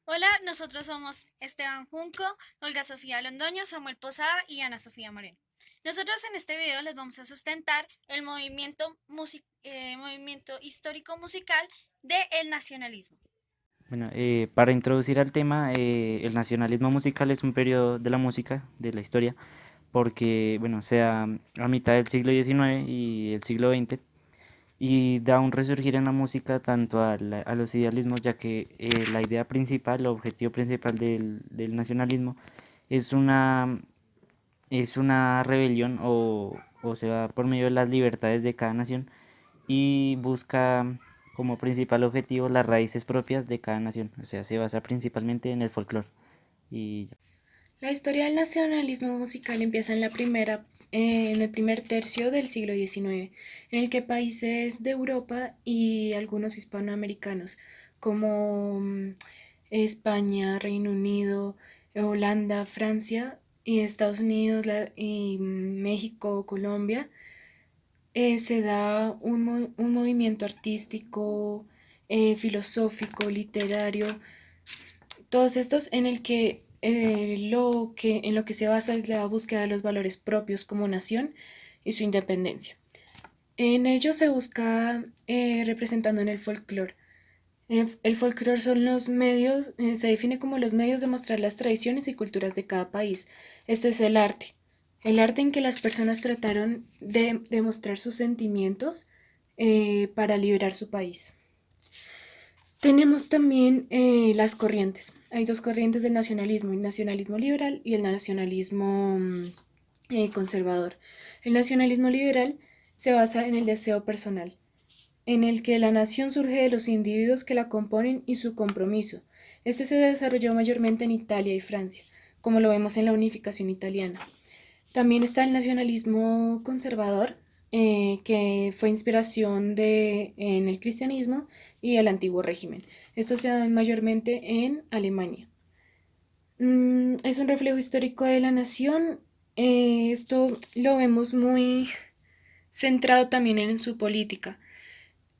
Hola, nosotros somos Esteban Junco, Olga Sofía Londoño, Samuel Posada y Ana Sofía Moreno. Nosotros en este video les vamos a sustentar el movimiento histórico musical del nacionalismo. Bueno, para introducir al tema, el nacionalismo musical es un periodo de la música, de la historia, porque, bueno, se da a mitad del siglo XIX y el siglo XX, y da un resurgir en la música tanto a los idealismos, ya que la idea principal, el objetivo principal del nacionalismo es una rebelión o se va por medio de las libertades de cada nación y busca como principal objetivo las raíces propias de cada nación, o sea, se basa principalmente en el folclore. Y ya. La historia del nacionalismo musical empieza en el primer tercio del siglo XIX, en el que países de Europa y algunos hispanoamericanos, como España, Reino Unido, Holanda, Francia y Estados Unidos y México, Colombia, se da un movimiento artístico, filosófico, literario, todos estos en lo que se basa es la búsqueda de los valores propios como nación y su independencia. En ello se busca representando en el folclore. El folclore son los medios, se define como los medios de mostrar las tradiciones y culturas de cada país. Este es el arte. El arte en que las personas trataron de demostrar sus sentimientos para liberar su país. Tenemos también las corrientes. Hay dos corrientes del nacionalismo, el nacionalismo liberal y el nacionalismo conservador. El nacionalismo liberal se basa en el deseo personal, en el que la nación surge de los individuos que la componen y su compromiso. Este se desarrolló mayormente en Italia y Francia, como lo vemos en la unificación italiana. También está el nacionalismo conservador, que fue inspiración en el cristianismo y el antiguo régimen. Esto se da mayormente en Alemania. Es un reflejo histórico de la nación. Esto lo vemos muy centrado también en su política.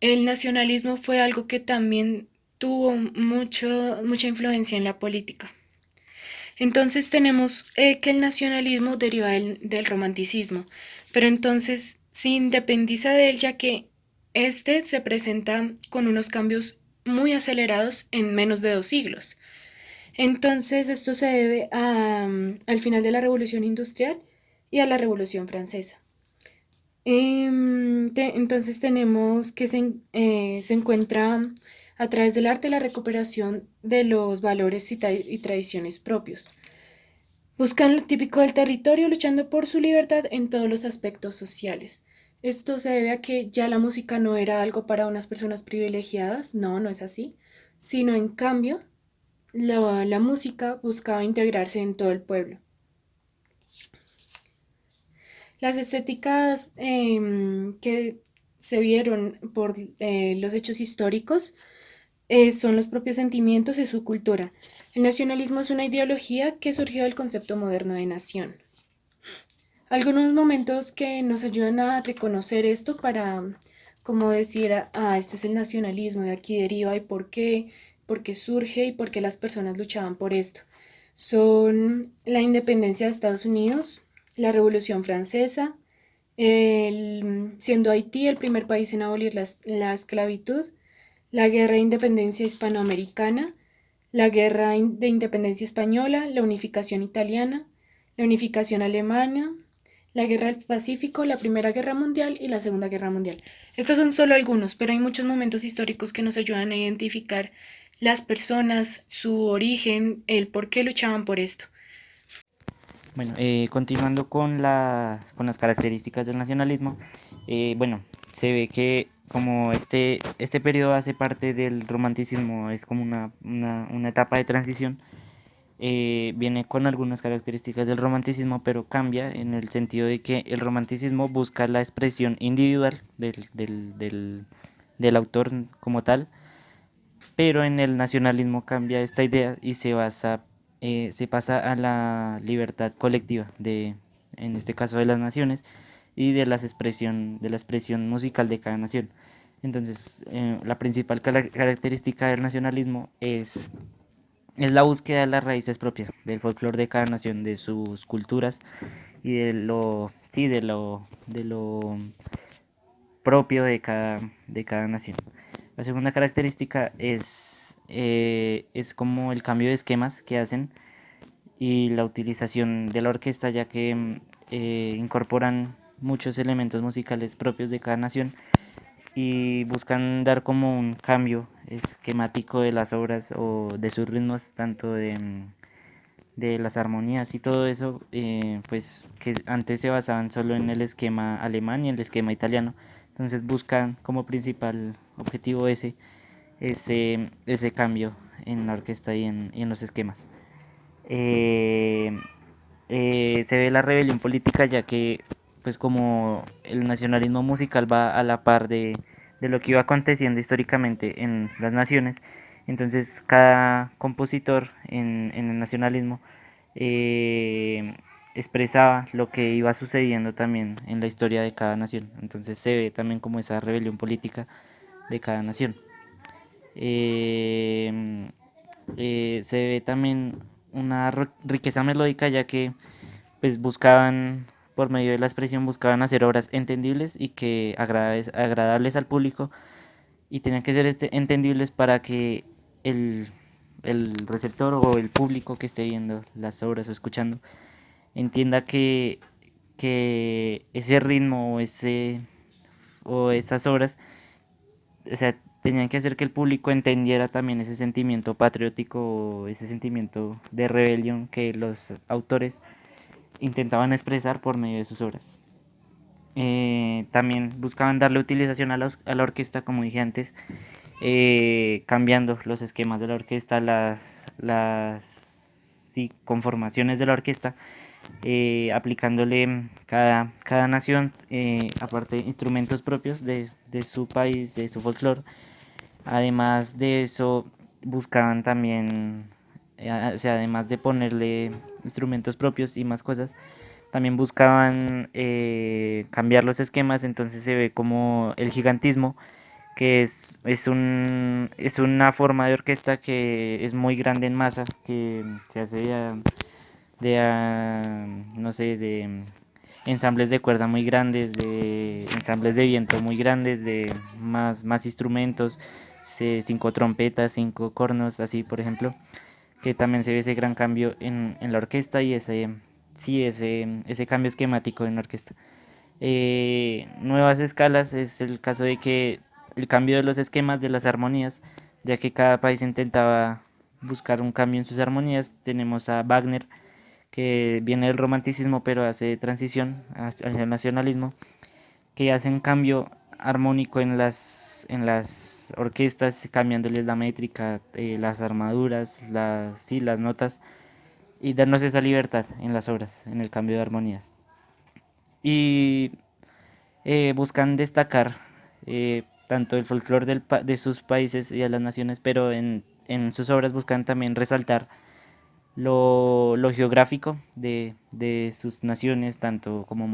El nacionalismo fue algo que también tuvo mucha influencia en la política. Entonces tenemos que el nacionalismo deriva del romanticismo, pero entonces se independiza de él ya que este se presenta con unos cambios muy acelerados en menos de 2 siglos. Entonces esto se debe al final de la Revolución Industrial y a la Revolución Francesa. Entonces tenemos que se encuentra a través del arte la recuperación de los valores y tradiciones propios. Buscan lo típico del territorio, luchando por su libertad en todos los aspectos sociales. Esto se debe a que ya la música no era algo para unas personas privilegiadas, no, no es así, sino en cambio la música buscaba integrarse en todo el pueblo. Las estéticas que se vieron por los hechos históricos son los propios sentimientos y su cultura. El nacionalismo es una ideología que surgió del concepto moderno de nación. Algunos momentos que nos ayudan a reconocer esto para, como decir, este es el nacionalismo, de aquí deriva y por qué surge y por qué las personas luchaban por esto. Son la independencia de Estados Unidos, la Revolución Francesa, siendo Haití el primer país en abolir la esclavitud, la Guerra de Independencia Hispanoamericana, la Guerra de Independencia Española, la unificación italiana, la unificación alemana, la Guerra del Pacífico, la Primera Guerra Mundial y la Segunda Guerra Mundial. Estos son solo algunos, pero hay muchos momentos históricos que nos ayudan a identificar las personas, su origen, el por qué luchaban por esto. Bueno, continuando con las características del nacionalismo, bueno, se ve que como este periodo hace parte del romanticismo, es como una etapa de transición. Viene con algunas características del romanticismo, pero cambia en el sentido de que el romanticismo busca la expresión individual del autor como tal, pero en el nacionalismo cambia esta idea y se pasa a la libertad colectiva en este caso de las naciones y de la expresión musical de cada nación. Entonces, la principal característica del nacionalismo es la búsqueda de las raíces propias del folclore de cada nación, de sus culturas y sí, de lo propio de cada nación. La segunda característica es como el cambio de esquemas que hacen y la utilización de la orquesta, ya que incorporan muchos elementos musicales propios de cada nación y buscan dar como un cambio esquemático de las obras o de sus ritmos, tanto de las armonías y todo eso, pues que antes se basaban solo en el esquema alemán y el esquema italiano. Entonces buscan como principal objetivo ese cambio en la orquesta y en los esquemas. Eh, Se ve la rebelión política, ya que pues como el nacionalismo musical va a la par de lo que iba aconteciendo históricamente en las naciones, entonces cada compositor en el nacionalismo eh, expresaba lo que iba sucediendo también en la historia de cada nación. Entonces se ve también como esa rebelión política de cada nación. Eh, Se ve también una riqueza melódica, ya que pues buscaban, por medio de la expresión, buscaban hacer obras entendibles y que agradables al público, y tenían que ser entendibles para que el, el receptor o el público que esté viendo las obras o escuchando entienda que ese ritmo o esas obras, o sea, tenían que hacer que el público entendiera también ese sentimiento patriótico o ese sentimiento de rebelión que los autores intentaban expresar por medio de sus obras. También buscaban darle utilización a la orquesta, como dije antes, cambiando los esquemas de la orquesta, las sí, conformaciones de la orquesta, aplicándole cada nación, aparte, instrumentos propios de su país, de su folclore. Además de eso, buscaban también, o sea, además de ponerle instrumentos propios y más cosas, también buscaban cambiar los esquemas. Entonces se ve como el gigantismo, que es una forma de orquesta que es muy grande en masa, que se hace no sé, de ensambles de cuerda muy grandes, de ensambles de viento muy grandes, de más instrumentos, cinco trompetas, cinco cornos, así por ejemplo, que también se ve ese gran cambio en la orquesta y sí, ese cambio esquemático en la orquesta. Nuevas escalas es el caso de que el cambio de los esquemas de las armonías, ya que cada país intentaba buscar un cambio en sus armonías. Tenemos a Wagner, que viene del romanticismo pero hace transición hacia el nacionalismo, que hace un cambio armónico en las orquestas, cambiándoles la métrica, las armaduras, sí, las notas, y darnos esa libertad en las obras, en el cambio de armonías. Y buscan destacar tanto el folclore de sus países y de las naciones, pero en sus obras buscan también resaltar lo geográfico de sus naciones, tanto como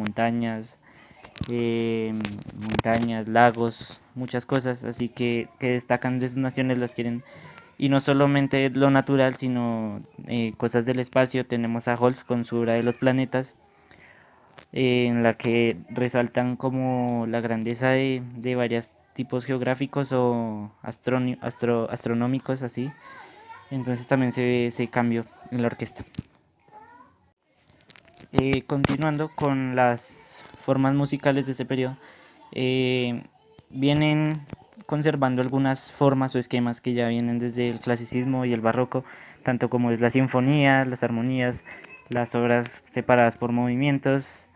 eh, montañas, lagos, muchas cosas, así que destacan de sus naciones, las quieren, y no solamente lo natural, sino cosas del espacio. Tenemos a Holst con su obra de los planetas, en la que resaltan como la grandeza de varios tipos geográficos o astronómicos, así. Entonces también se ve ese cambio en la orquesta. Continuando con las formas musicales de ese periodo, eh, vienen conservando algunas formas o esquemas que ya vienen desde el clasicismo y el barroco, tanto como es la sinfonía, las armonías, las obras separadas por movimientos,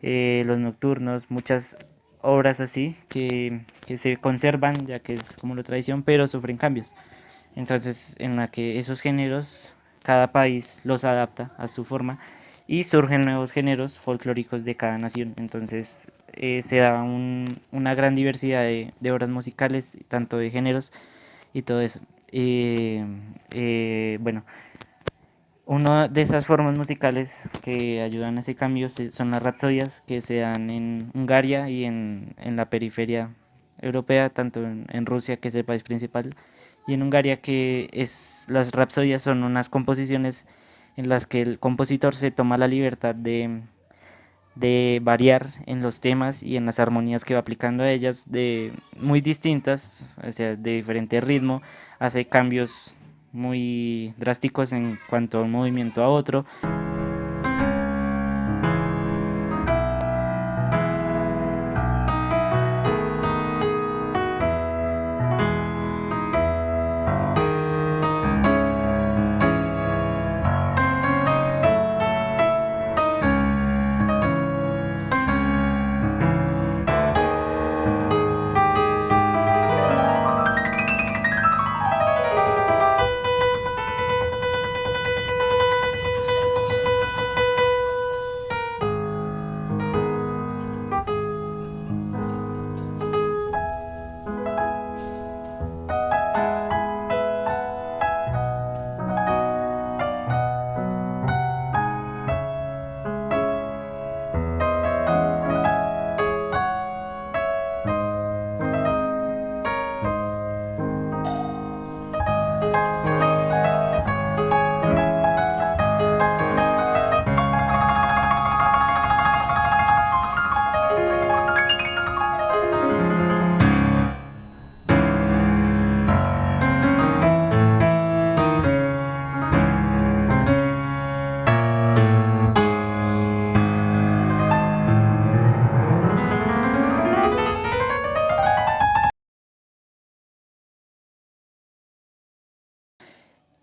los nocturnos, muchas obras así que se conservan, ya que es como la tradición, pero sufren cambios. Entonces, en la que esos géneros, cada país los adapta a su forma y surgen nuevos géneros folclóricos de cada nación. Entonces, se da una gran diversidad de obras musicales, tanto de géneros y todo eso. Bueno, una de esas formas musicales que ayudan a ese cambio son las rapsodias, que se dan en Hungaria y en la periferia europea, tanto en Rusia, que es el país principal, y en Hungaria, que es las rapsodias son unas composiciones en las que el compositor se toma la libertad de variar en los temas y en las armonías que va aplicando a ellas, de muy distintas, o sea, de diferente ritmo, hace cambios muy drásticos en cuanto a un movimiento a otro.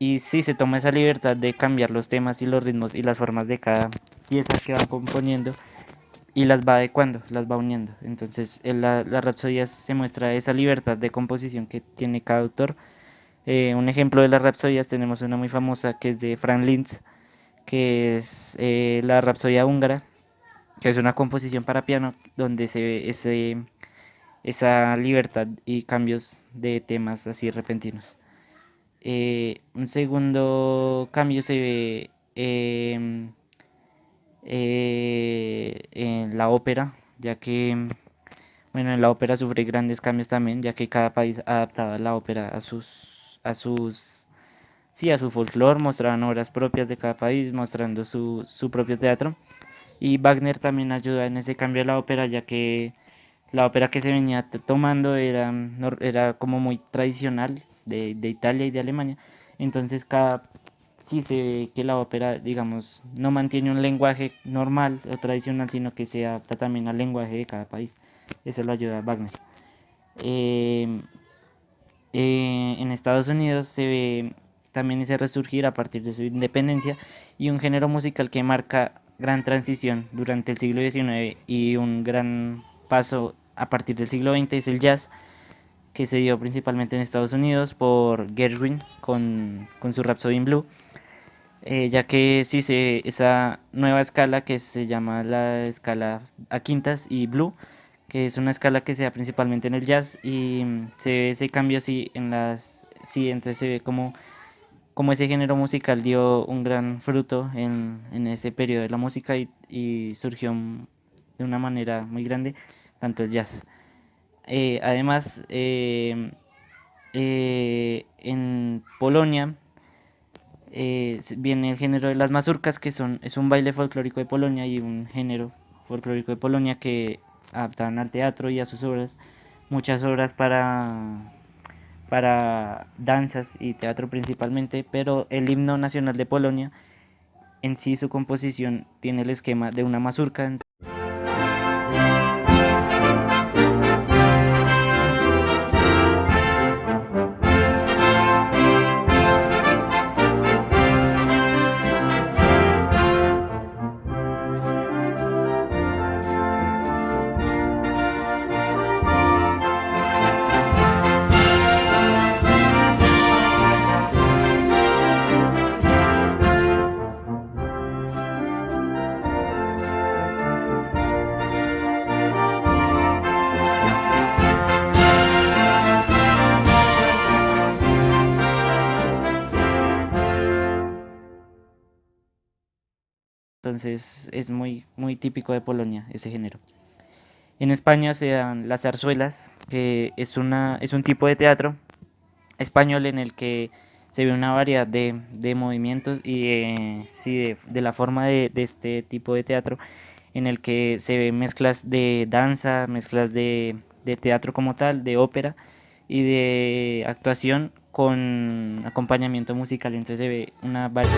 Y sí, se toma esa libertad de cambiar los temas y los ritmos y las formas de cada pieza que van componiendo y las va adecuando, las va uniendo. Entonces, en la Rapsodia se muestra esa libertad de composición que tiene cada autor. Un ejemplo de las Rapsodias tenemos una muy famosa que es de Franz Liszt, que es la Rapsodia húngara, que es una composición para piano donde se ve esa libertad y cambios de temas así repentinos. Un segundo cambio se ve en la ópera, ya que, bueno, en la ópera sufre grandes cambios también, ya que cada país adaptaba la ópera sí, a su folclore, mostraban obras propias de cada país, mostrando su propio teatro. Y Wagner también ayuda en ese cambio de la ópera, ya que la ópera que se venía tomando era como muy tradicional de Italia y de Alemania. Entonces sí se ve que la ópera, digamos, no mantiene un lenguaje normal o tradicional, sino que se adapta también al lenguaje de cada país. Eso lo ayuda a Wagner. Eh, en Estados Unidos se ve también ese resurgir a partir de su independencia y un género musical que marca gran transición durante el siglo XIX y un gran paso a partir del siglo XX es el jazz, que se dio principalmente en Estados Unidos por Gershwin con su Rhapsody in Blue, ya que sí esa nueva escala que se llama la escala a quintas y Blue, que es una escala que se da principalmente en el jazz y se ve ese cambio así sí, entonces se ve como ese género musical dio un gran fruto en ese periodo de la música y surgió de una manera muy grande tanto el jazz. Además, en Polonia viene el género de las mazurcas, es un baile folclórico de Polonia y un género folclórico de Polonia que adaptaban al teatro y a sus obras, muchas obras para danzas y teatro principalmente, pero el himno nacional de Polonia en sí su composición tiene el esquema de una mazurca. Entonces es muy típico de Polonia ese género. En España se dan las zarzuelas, que es un tipo de teatro español en el que se ve una variedad de movimientos y sí, de la forma de este tipo de teatro, en el que se ve mezclas de danza, mezclas de teatro como tal, de ópera y de actuación con acompañamiento musical. Entonces se ve una variedad.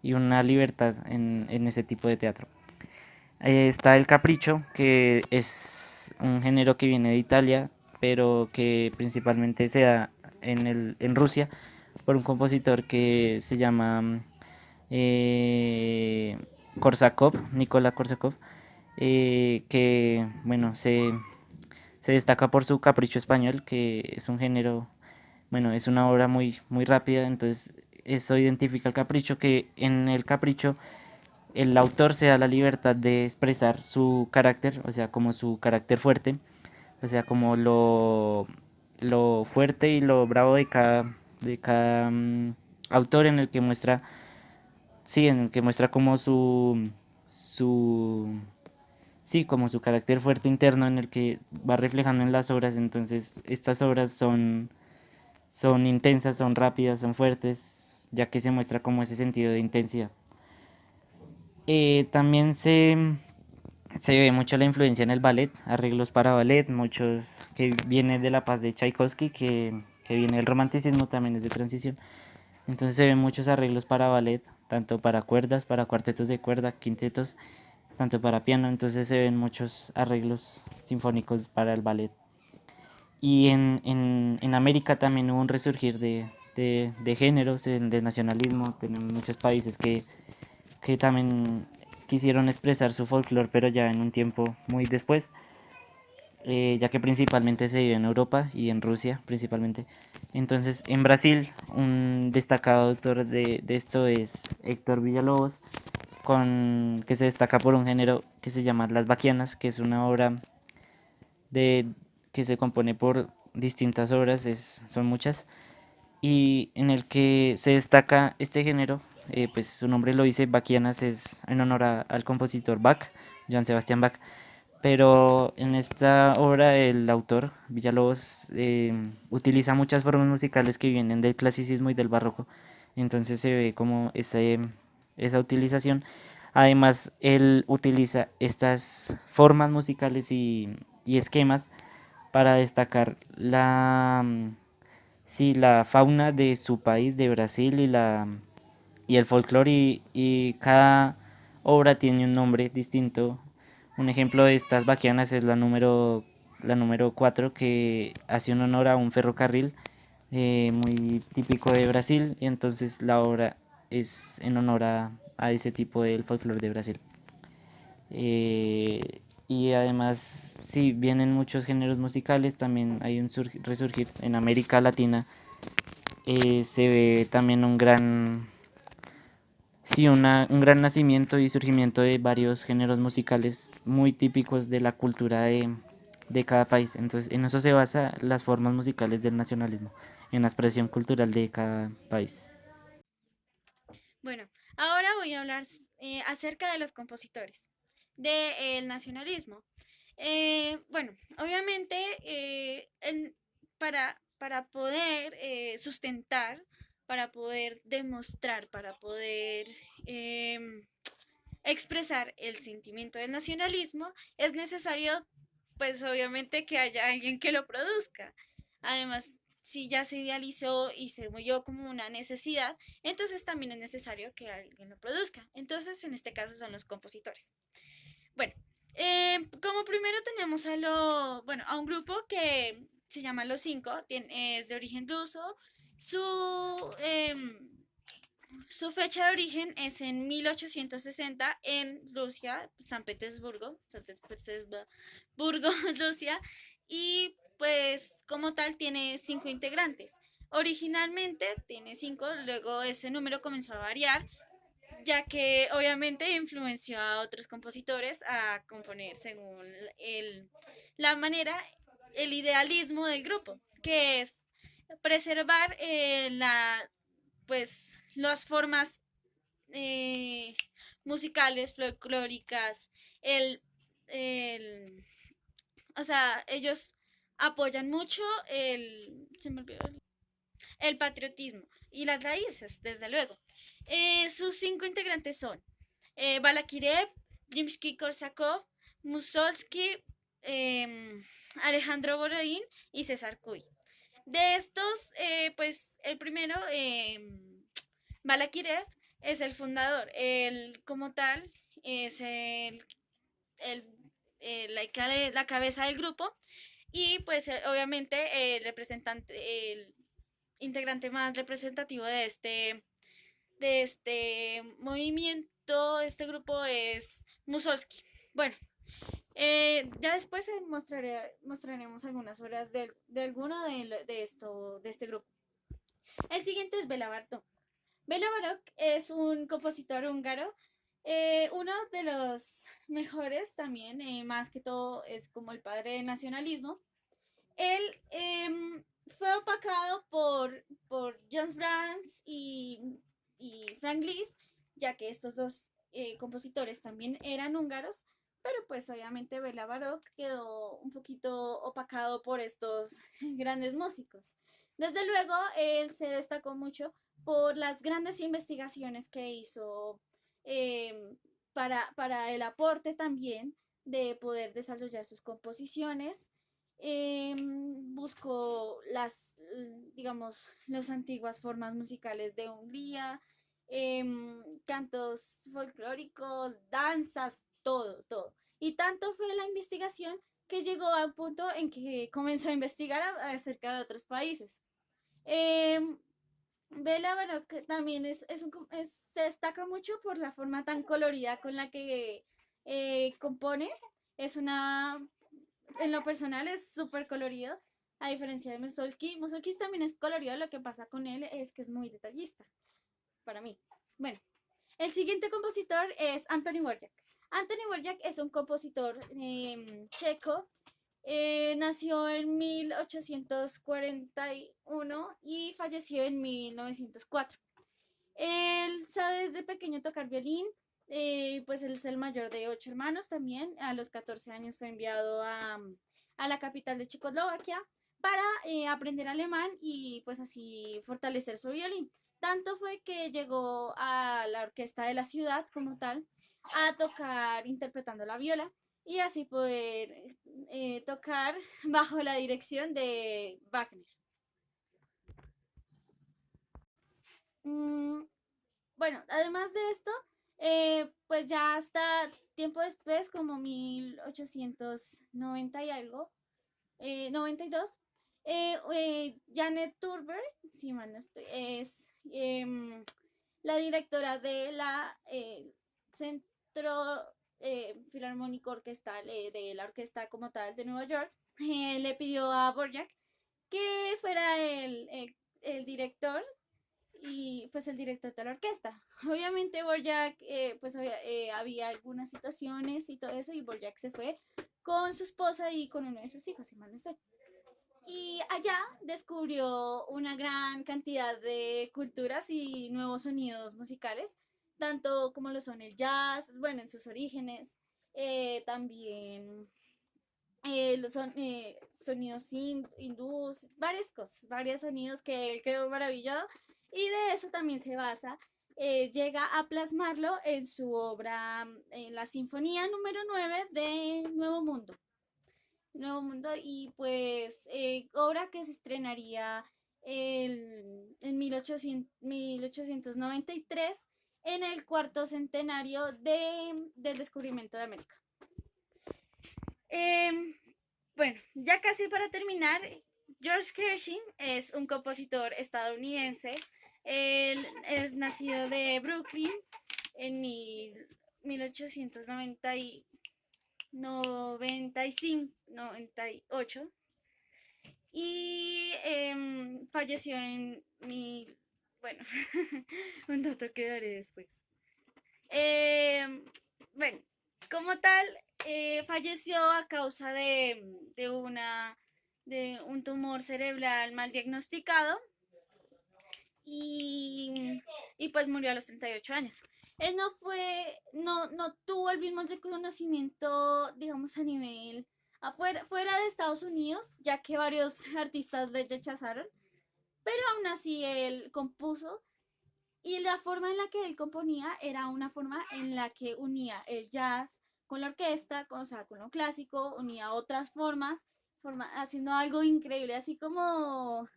Y una libertad en ese tipo de teatro. Está el capricho, que es un género que viene de Italia, pero que principalmente se da en Rusia por un compositor que se llama eh, Korsakov, Nikolai Korsakov, que bueno, se destaca por su capricho español, que es un género, bueno, es una obra muy rápida, entonces eso identifica el capricho, que en el capricho el autor se da la libertad de expresar su carácter, o sea, como su carácter fuerte, o sea, como lo fuerte y lo bravo de cada autor, en el que muestra, sí, en el que muestra como su, sí, como su carácter fuerte interno, en el que va reflejando en las obras. Entonces estas obras son intensas, son rápidas, son fuertes, ya que se muestra como ese sentido de intensidad. También se ve mucho la influencia en el ballet, arreglos para ballet, muchos que viene de la paz de Tchaikovsky, que viene del romanticismo, también es de transición. Entonces se ven muchos arreglos para ballet, tanto para cuerdas, para cuartetos de cuerda, quintetos, tanto para piano. Entonces se ven muchos arreglos sinfónicos para el ballet. Y en América también hubo un resurgir de géneros, de nacionalismo. Tenemos muchos países que también quisieron expresar su folclore, pero ya en un tiempo muy después, ya que principalmente se vive en Europa y en Rusia principalmente. Entonces, en Brasil, un destacado autor de esto es Héctor Villalobos, que se destaca por un género que se llama Las Baquianas, que es una obra de, que se compone por distintas obras, son muchas, y en el que se destaca este género. Pues su nombre lo dice, Baquianas es en honor al compositor Bach, Johann Sebastian Bach. Pero en esta obra el autor, Villalobos, utiliza muchas formas musicales que vienen del clasicismo y del barroco. Entonces se ve como esa utilización. Además, él utiliza estas formas musicales y esquemas para destacar sí, la fauna de su país, de Brasil, y el folclore, y cada obra tiene un nombre distinto. Un ejemplo de estas baquianas es la número 4, que hace un honor a un ferrocarril muy típico de Brasil, y entonces la obra es en honor a ese tipo del folclore de Brasil. Eh, Y además, si bien en muchos géneros musicales, también hay un resurgir en América Latina. Se ve también sí, un gran nacimiento y surgimiento de varios géneros musicales muy típicos de la cultura de cada país. Entonces, en eso se basa las formas musicales del nacionalismo, en la expresión cultural de cada país. Bueno, ahora voy a hablar acerca de los compositores del nacionalismo. Bueno, obviamente para poder sustentar, para poder demostrar, para poder expresar el sentimiento del nacionalismo, es necesario, pues obviamente, que haya alguien que lo produzca. Además, si ya se idealizó y se vio como una necesidad, entonces también es necesario que alguien lo produzca. Entonces, en este caso son los compositores. Bueno, como primero tenemos bueno, a un grupo que se llama Los Cinco, es de origen ruso. Su, su fecha de origen es en 1860 en Rusia, San Petersburgo, Rusia, y pues como tal tiene 5 integrantes. Originalmente tiene 5, luego ese número comenzó a variar, ya que obviamente influenció a otros compositores a componer según el, la manera, el idealismo del grupo, que es preservar pues, las formas eh, musicales, folclóricas, el, el, o sea, ellos apoyan mucho se me olvidó, el patriotismo y las raíces, desde luego. Sus 5 integrantes son Balakirev, Rimsky-Korsakov, Mussorgsky, Alejandro Borodín y César Cuy. De estos, pues el primero, Balakirev, es el fundador. Él, como tal, es el, la cabeza del grupo y, pues, obviamente, el representante, el integrante más representativo de este movimiento, este grupo es Mussorgsky. Bueno, ya después mostraremos algunas horas de alguno de este grupo. El siguiente es Bela Bartok. Bela Bartok es un compositor húngaro, uno de los mejores también, más que todo es como el padre del nacionalismo. Él fue opacado por Jones Brahms y Frank Liszt, ya que estos dos compositores también eran húngaros, pero pues obviamente Bela Barok quedó un poquito opacado por estos grandes músicos. Desde luego, él se destacó mucho por las grandes investigaciones que hizo eh, para el aporte también de poder desarrollar sus composiciones. Buscó digamos, las antiguas formas musicales de Hungría, cantos folclóricos, danzas, todo, todo. Y tanto fue la investigación que llegó a un punto en que comenzó a investigar acerca de otros países. Eh, Bela Barok también se destaca mucho por la forma tan colorida con la que compone. Es una en lo personal es súper colorido, a diferencia de Mussorgsky. Mussorgsky también es colorido, lo que pasa con él es que es muy detallista, para mí. Bueno, el siguiente compositor es Anthony Dvorak. Anthony Dvorak es un compositor checo. Nació en 1841 y falleció en 1904. Él sabe desde pequeño tocar violín, pues él es el mayor de 8 hermanos también. A los 14 años fue enviado a la capital de Checoslovaquia para aprender alemán y pues así fortalecer su violín. Tanto fue que llegó a la orquesta de la ciudad como tal a tocar interpretando la viola y así poder tocar bajo la dirección de Wagner. Mm, Bueno, además de esto, pues ya hasta tiempo después, como 1890 y algo, 92, Janet Turber, si mal no estoy, es la directora de la Centro Filarmónico Orquestal de la orquesta como tal de Nueva York, le pidió a Borjak que fuera el director y pues el director de la orquesta. Obviamente Borjak, pues había algunas situaciones y todo eso, y Borjak se fue con su esposa y con uno de sus hijos, si mal no estoy. Y allá descubrió una gran cantidad de culturas y nuevos sonidos musicales, tanto como lo son el jazz, bueno, en sus orígenes, también los sonidos hindús, varias cosas, varios sonidos que él quedó maravillado, y de eso también se basa. Llega a plasmarlo en su obra, en la Sinfonía número 9 de Nuevo Mundo, y pues obra que se estrenaría en 1893 en el cuarto centenario del descubrimiento de América. Bueno, ya casi para terminar, George Gershwin es un compositor estadounidense. Él es nacido de Brooklyn en 1898 y falleció bueno, un dato que daré después. Bueno, como tal, falleció a causa de un tumor cerebral mal diagnosticado, y, y pues murió a los 38 años. Él no tuvo el mismo reconocimiento, digamos, a nivel fuera de Estados Unidos, ya que varios artistas le rechazaron, pero aún así él compuso, y la forma en la que él componía era una forma en la que unía el jazz con la orquesta, o sea, con lo clásico, unía otras haciendo algo increíble, así como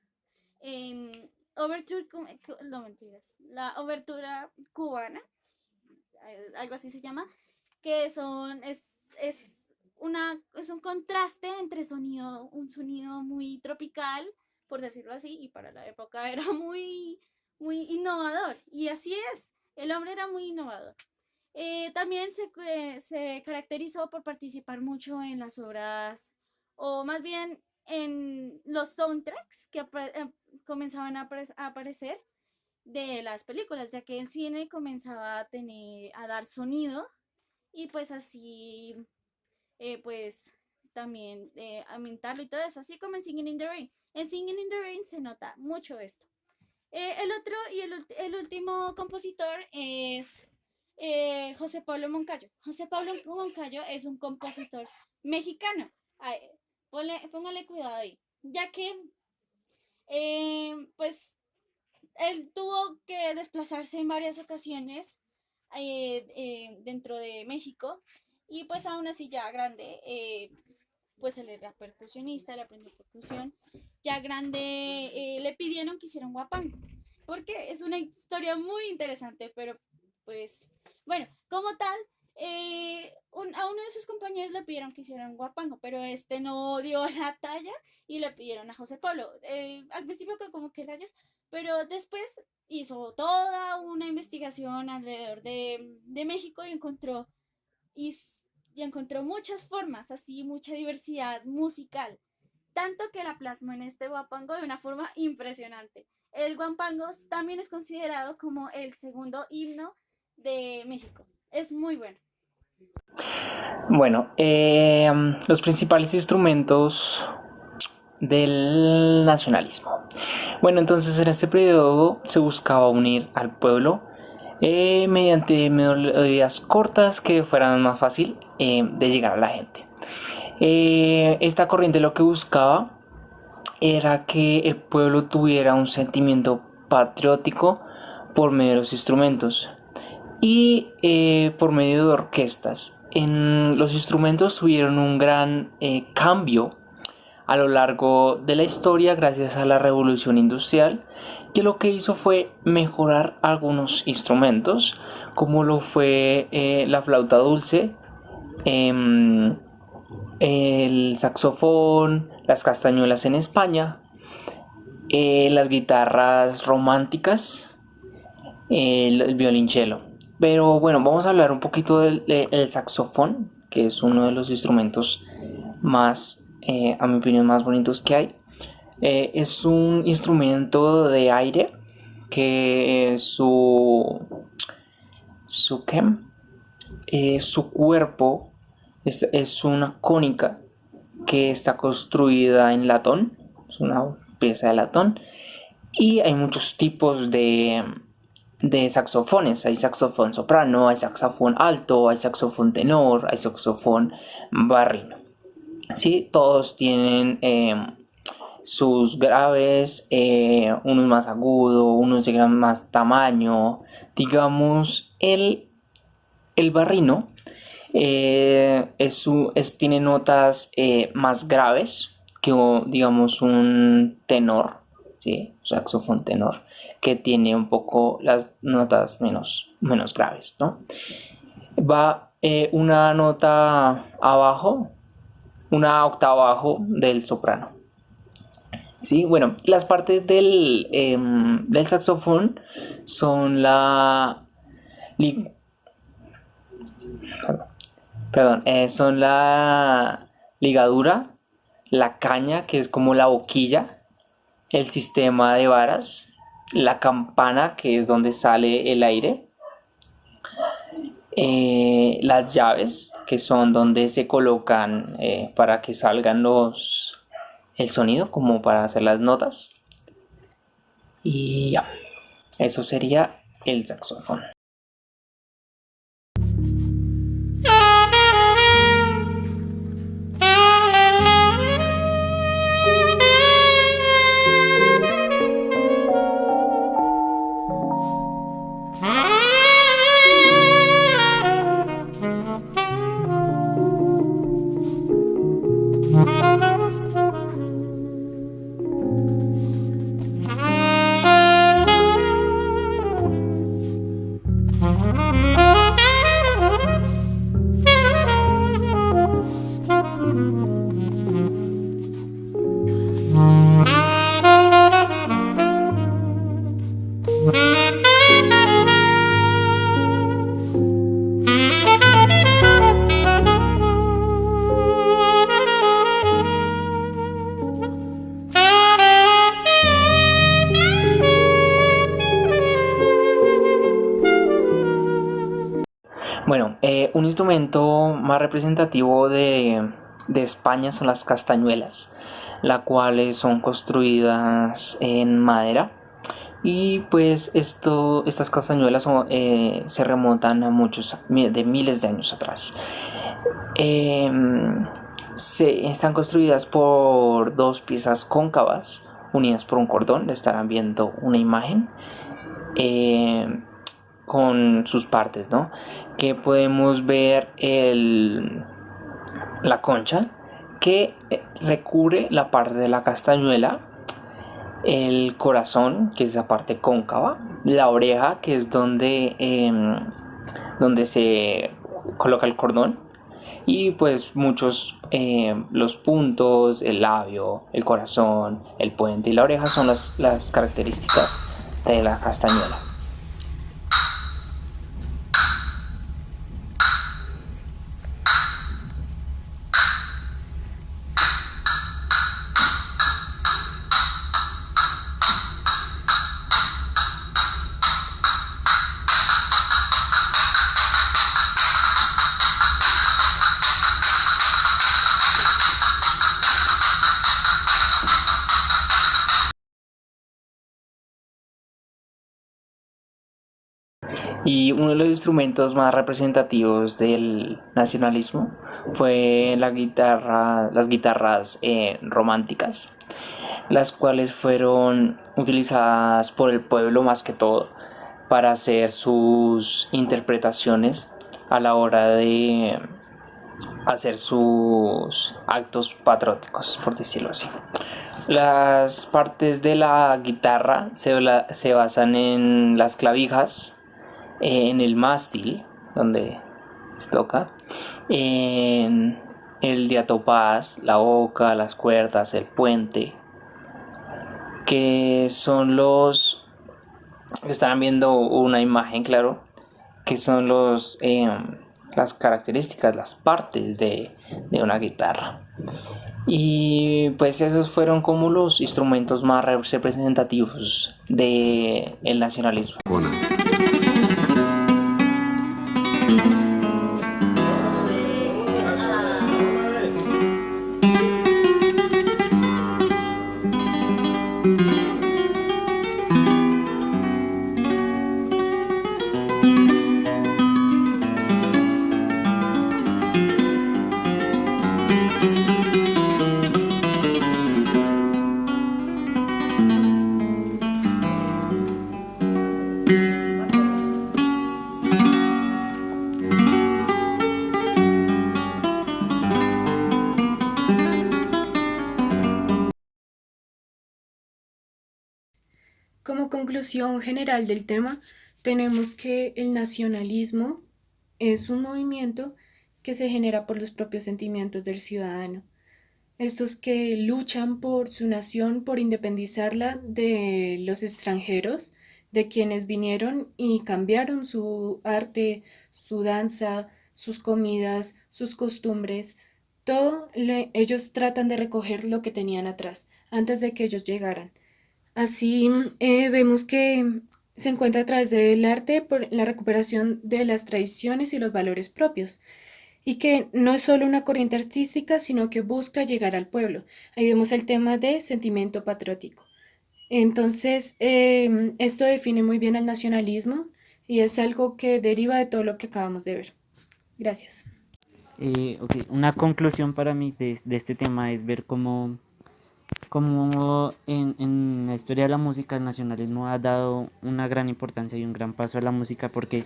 en Overture, no mentiras, la Obertura cubana, algo así se llama, que es, es un contraste entre un sonido muy tropical, por decirlo así, y para la época era muy innovador, y así es, el hombre era muy innovador. También se caracterizó por participar mucho en las obras, o más bien en los soundtracks que comenzaban a aparecer de las películas, ya que el cine comenzaba a dar sonido, y pues así, pues también aumentarlo y todo eso, así como en Singing in the Rain. En Singing in the Rain se nota mucho esto. El otro y el último compositor es José Pablo Moncayo. José Pablo Moncayo es un compositor mexicano. Ay, póngale cuidado ahí, ya que pues él tuvo que desplazarse en varias ocasiones dentro de México, y pues aún así ya grande, pues él era percusionista, él aprendió percusión, ya grande le pidieron que hiciera un guapango, porque es una historia muy interesante, pero pues bueno, como tal, a uno de sus compañeros le pidieron que hiciera un guapango, pero este no dio la talla y le pidieron a José Pablo. Al principio como que rayos, pero después hizo toda una investigación alrededor de México y, y encontró muchas formas, así mucha diversidad musical, tanto que la plasmó en este guapango de una forma impresionante. El guapango también es considerado como el segundo himno de México. Es muy bueno. Bueno, los principales instrumentos del nacionalismo. Bueno, entonces en este periodo se buscaba unir al pueblo mediante melodías cortas que fueran más fácil de llegar a la gente. Esta corriente lo que buscaba era que el pueblo tuviera un sentimiento patriótico por medio de los instrumentos y por medio de orquestas. Los instrumentos tuvieron un gran cambio a lo largo de la historia gracias a la revolución industrial, que lo que hizo fue mejorar algunos instrumentos, como lo fue la flauta dulce, el saxofón, las castañuelas en España, las guitarras románticas, el violonchelo. Pero bueno, vamos a hablar un poquito del saxofón, que es uno de los instrumentos más, a mi opinión, más bonitos que hay. Es un instrumento de aire que su cuerpo es una cónica que está construida en latón, es una pieza de latón, y hay muchos tipos de saxofones. Hay saxofón soprano, hay saxofón alto, hay saxofón tenor, hay saxofón barrino. Sí, todos tienen sus graves, unos más agudos, unos llegan más tamaño. Digamos, el barrino tiene notas más graves que, digamos, un tenor, ¿sí? Saxofón tenor, que tiene un poco las notas menos graves, ¿no? Va una nota abajo, una octava abajo del soprano. Sí, bueno, las partes del saxofón son son la ligadura, la caña, que es como la boquilla, el sistema de varas, la campana, que es donde sale el aire, las llaves, que son donde se colocan para que salgan el sonido, como para hacer las notas. Y ya, eso sería el saxofón. Bueno, un instrumento más representativo de España son las castañuelas, las cuales son construidas en madera. Y pues estas castañuelas se remontan a miles de años atrás. Están construidas por dos piezas cóncavas unidas por un cordón. Le estarán viendo una imagen con sus partes, ¿no? Que podemos ver la concha que recubre la parte de la castañuela, el corazón, que es la parte cóncava, la oreja, que es donde se coloca el cordón, y pues los puntos, el labio, el corazón, el puente y la oreja son las características de la castañuela. Y uno de los instrumentos más representativos del nacionalismo fue las guitarras románticas, las cuales fueron utilizadas por el pueblo más que todo para hacer sus interpretaciones a la hora de hacer sus actos patrióticos, por decirlo así. Las partes de la guitarra se basan en las clavijas, en el mástil donde se toca, en el diatopaz, la boca, las cuerdas, el puente, que son estarán viendo una imagen, claro, qué son las características, las partes de una guitarra. Y pues esos fueron como los instrumentos más representativos del nacionalismo. Como conclusión general del tema, tenemos que el nacionalismo es un movimiento que se genera por los propios sentimientos del ciudadano. Estos que luchan por su nación, por independizarla de los extranjeros, de quienes vinieron y cambiaron su arte, su danza, sus comidas, sus costumbres. Ellos tratan de recoger lo que tenían atrás, antes de que ellos llegaran. Así vemos que se encuentra a través del arte por la recuperación de las tradiciones y los valores propios, y que no es solo una corriente artística, sino que busca llegar al pueblo. Ahí vemos el tema de sentimiento patriótico. Entonces, esto define muy bien el nacionalismo y es algo que deriva de todo lo que acabamos de ver. Gracias. Ok, una conclusión para mí de este tema es ver cómo en la historia de la música el nacionalismo ha dado una gran importancia y un gran paso a la música, porque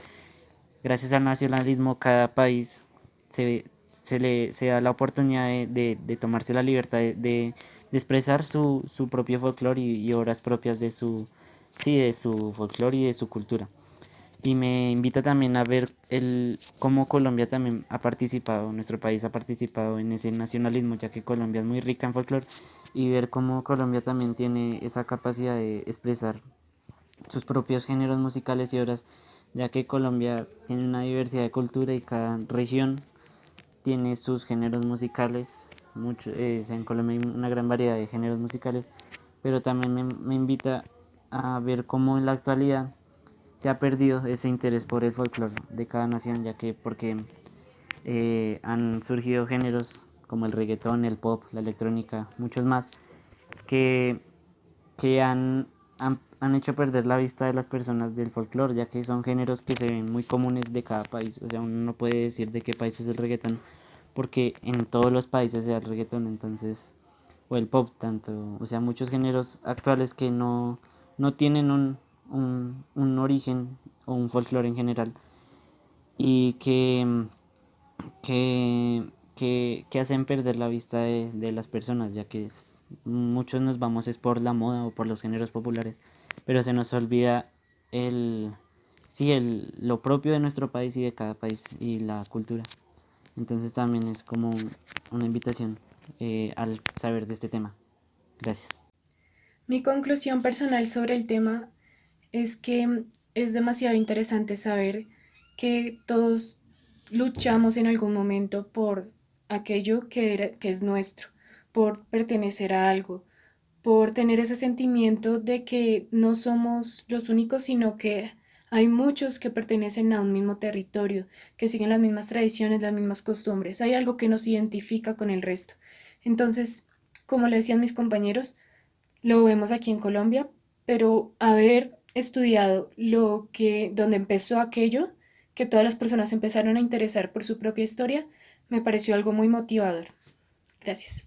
gracias al nacionalismo cada país se da la oportunidad de tomarse la libertad de expresar su propio folclore y obras propias de su folclore y de su cultura. Y me invita también a ver cómo Colombia también ha participado, nuestro país ha participado en ese nacionalismo, ya que Colombia es muy rica en folclore, y ver cómo Colombia también tiene esa capacidad de expresar sus propios géneros musicales y obras, ya que Colombia tiene una diversidad de cultura y cada región tiene sus géneros musicales. En Colombia hay una gran variedad de géneros musicales, pero también me invita a ver cómo en la actualidad se ha perdido ese interés por el folclore de cada nación, ya que porque han surgido géneros como el reggaetón, el pop, la electrónica, muchos más, que, que han hecho perder la vista de las personas del folclore, ya que son géneros que se ven muy comunes de cada país. O sea, uno no puede decir de qué país es el reggaetón, porque en todos los países se da el reggaetón, entonces, o el pop tanto, o sea, muchos géneros actuales que no tienen un origen o un folclore en general, y que hacen perder la vista de las personas, ya que muchos nos vamos es por la moda o por los géneros populares, pero se nos olvida lo propio de nuestro país y de cada país y la cultura. Entonces también es como una invitación al saber de este tema. Gracias. Mi conclusión personal sobre el tema es que es demasiado interesante saber que todos luchamos en algún momento por aquello que es nuestro, por pertenecer a algo, por tener ese sentimiento de que no somos los únicos, sino que hay muchos que pertenecen a un mismo territorio, que siguen las mismas tradiciones, las mismas costumbres. Hay algo que nos identifica con el resto. Entonces, como le decían mis compañeros, lo vemos aquí en Colombia, pero haber estudiado donde empezó aquello, que todas las personas empezaron a interesar por su propia historia, me pareció algo muy motivador. Gracias.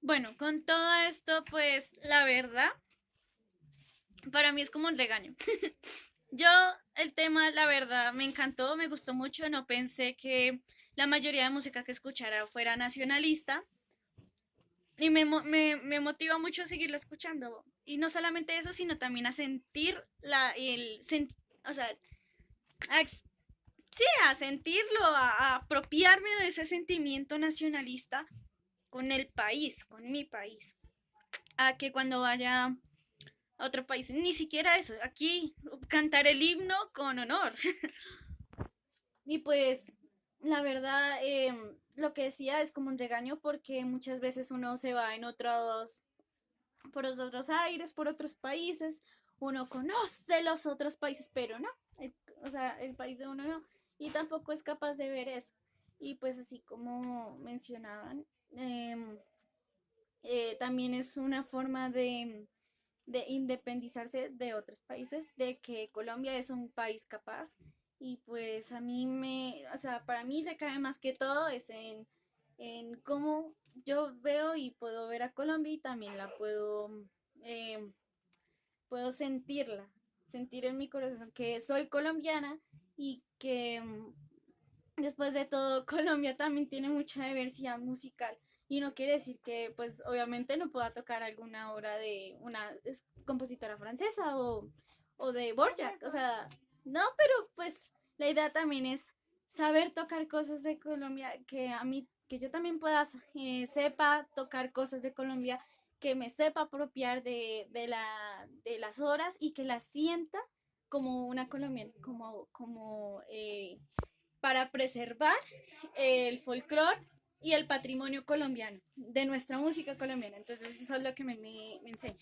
Bueno, con todo esto, pues la verdad, para mí es como un regaño. Yo, el tema, la verdad, me encantó, me gustó mucho. No pensé que la mayoría de música que escuchara fuera nacionalista. Y me motiva mucho a seguirla escuchando. Y no solamente eso, sino también a sentir o sea, a, ex- sí, a sentirlo, a apropiarme de ese sentimiento nacionalista con el país, con mi país. A que cuando vaya a otro país, ni siquiera eso, aquí cantar el himno con honor. Y pues la verdad, lo que decía es como un regaño porque muchas veces uno se va en por los otros aires, por otros países, uno conoce los otros países, pero no, o sea, el país de uno no, y tampoco es capaz de ver eso. Y pues así como mencionaban, también es una forma de independizarse de otros países, de que Colombia es un país capaz y pues a mí o sea, para mí recae más que todo es en cómo yo veo y puedo ver a Colombia y también la eh, puedo sentir en mi corazón que soy colombiana y que después de todo, Colombia también tiene mucha diversidad musical y no quiere decir que, pues, obviamente no pueda tocar alguna obra de una compositora francesa o de Borjak, o sea, no, pero pues la idea también es saber tocar cosas de Colombia, que a mí, que yo también pueda, sepa tocar cosas de Colombia, que me sepa apropiar de las obras y que las sienta como una colombiana, para preservar el folclore y el patrimonio colombiano, de nuestra música colombiana. Entonces eso es lo que me enseña.